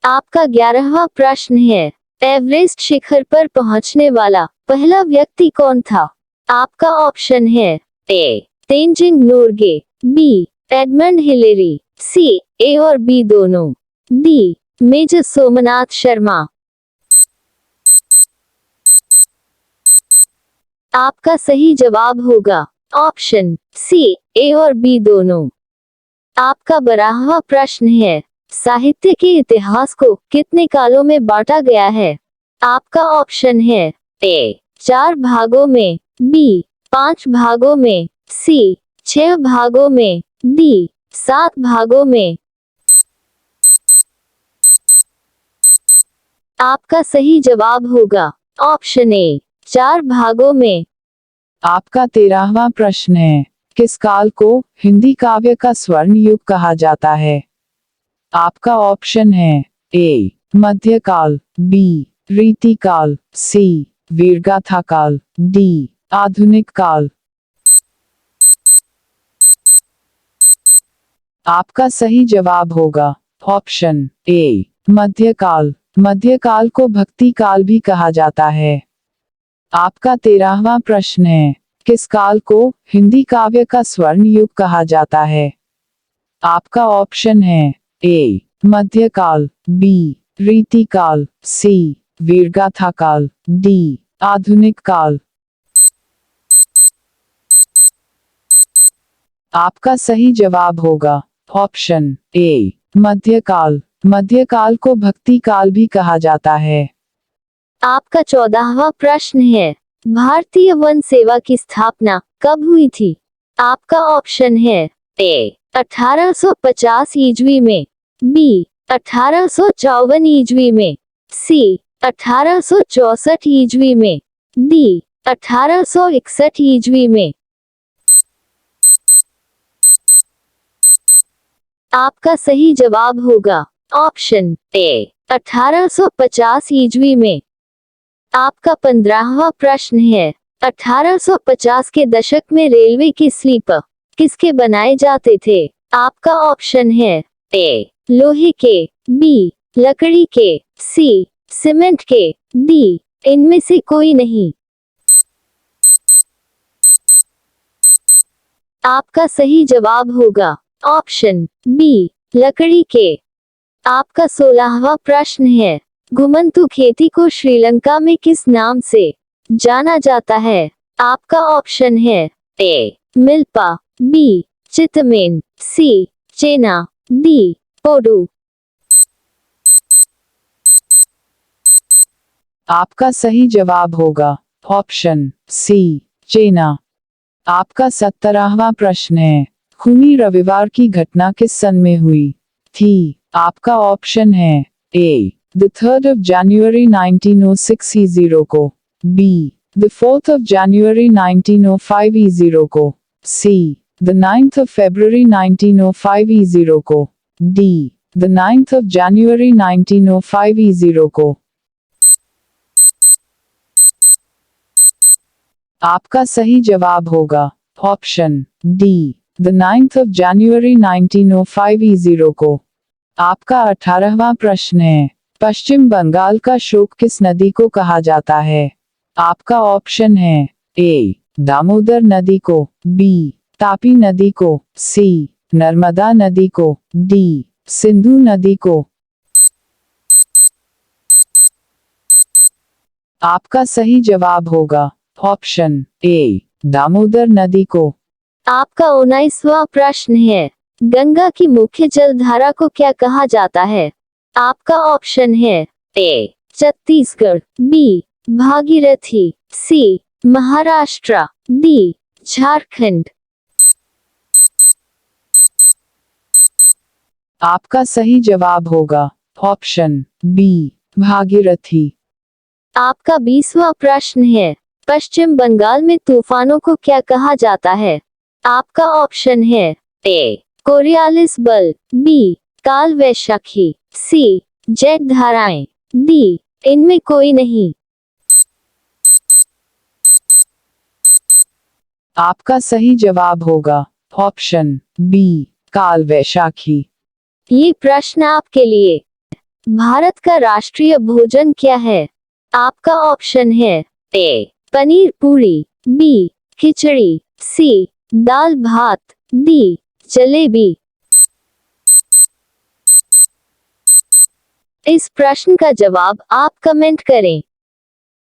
आपका 11वां प्रश्न है, एवरेस्ट शिखर पर पहुंचने वाला पहला व्यक्ति कौन था? आपका ऑप्शन है A Tenzing Norgay, B Edmund Hillary, C A और बी दोनों, डी मेजर सोमनाथ शर्मा। आपका सही जवाब होगा ऑप्शन सी ए और बी दोनों। आपका 12वां प्रश्न है, साहित्य के इतिहास को कितने कालों में बांटा गया है? आपका ऑप्शन है ए 4 भागों में, बी 5 भागों में, सी 6 भागों में, डी 7 भागों में। आपका सही जवाब होगा ऑप्शन ए 4 भागों में। आपका 13वां प्रश्न है, किस काल को हिंदी काव्य का स्वर्ण युग कहा जाता है? आपका ऑप्शन है ए मध्यकाल, बी रीतिकाल, सी वीरगाथा काल, डी आधुनिक काल। आपका सही जवाब होगा ऑप्शन ए मध्यकाल। मध्यकाल को भक्ति काल भी कहा जाता है। आपका 13वां प्रश्न है, किस काल को हिंदी काव्य का स्वर्ण युग कहा जाता है? आपका ऑप्शन है ए मध्यकाल, बी रीतिकाल, सी वीरगाथा काल, डी आधुनिक काल। आपका सही जवाब होगा ऑप्शन ए मध्यकाल। मध्यकाल को भक्ति काल भी कहा जाता है। आपका 14वां प्रश्न है, भारतीय वन सेवा की स्थापना कब हुई थी? आपका ऑप्शन है ए 1850 ईस्वी में, बी 1854 ईस्वी में, सी 1864 ईस्वी में, डी 1861 ईस्वी में। आपका सही जवाब होगा ऑप्शन ए 1850 ईस्वी में। आपका 15वां प्रश्न है, 1850 के दशक में रेलवे के स्लीपर किसके बनाए जाते थे? आपका ऑप्शन है ए लोहे के, बी लकड़ी के, सी सीमेंट के, डी इनमें से कोई नहीं। आपका सही जवाब होगा ऑप्शन बी लकड़ी के। आपका 16वां प्रश्न है, घुमंतू खेती को श्रीलंका में किस नाम से जाना जाता है? आपका ऑप्शन है ए मिल्पा, बी चितमेन, सी चेना, डी पोडू। आपका सही जवाब होगा ऑप्शन सी चेना। आपका 17वां प्रश्न है, खूनी रविवार की घटना किस सन में हुई थी? आपका ऑप्शन है ए the 3rd of January 1906 E0 को, be the 4th of January 1905 E0 को, see the 9th of February 1905 E0 को, D the 9th of January 1905 E0 को। आपका सही जवाब होगा option D the 9th of January 1905 E0 को। आपका 18वां प्रश्न है, पश्चिम बंगाल का शोक किस नदी को कहा जाता है? आपका ऑप्शन है ए दामोदर नदी को, बी तापी नदी को, सी नर्मदा नदी को, डी सिंधु नदी को। आपका सही जवाब होगा ऑप्शन ए दामोदर नदी को। आपका 19वां प्रश्न है, गंगा की मुख्य जलधारा को क्या कहा जाता है? आपका ऑप्शन है ए छत्तीसगढ़, बी भागीरथी, सी महाराष्ट्र, डी झारखंड। आपका सही जवाब होगा ऑप्शन बी भागीरथी। आपका 20वां प्रश्न है, पश्चिम बंगाल में तूफानों को क्या कहा जाता है? आपका ऑप्शन है ए कोरियालिस बल, बी काल वैशाखी, सी जेट धाराएं, डी इनमें कोई नहीं। आपका सही जवाब होगा ऑप्शन बी काल वैशाखी। ये प्रश्न आपके लिए भारत का राष्ट्रीय भोजन क्या है? आपका ऑप्शन है ए पनीर पूरी, बी खिचड़ी, सी दाल भात, डी जलेबी। इस प्रश्न का जवाब आप कमेंट करें।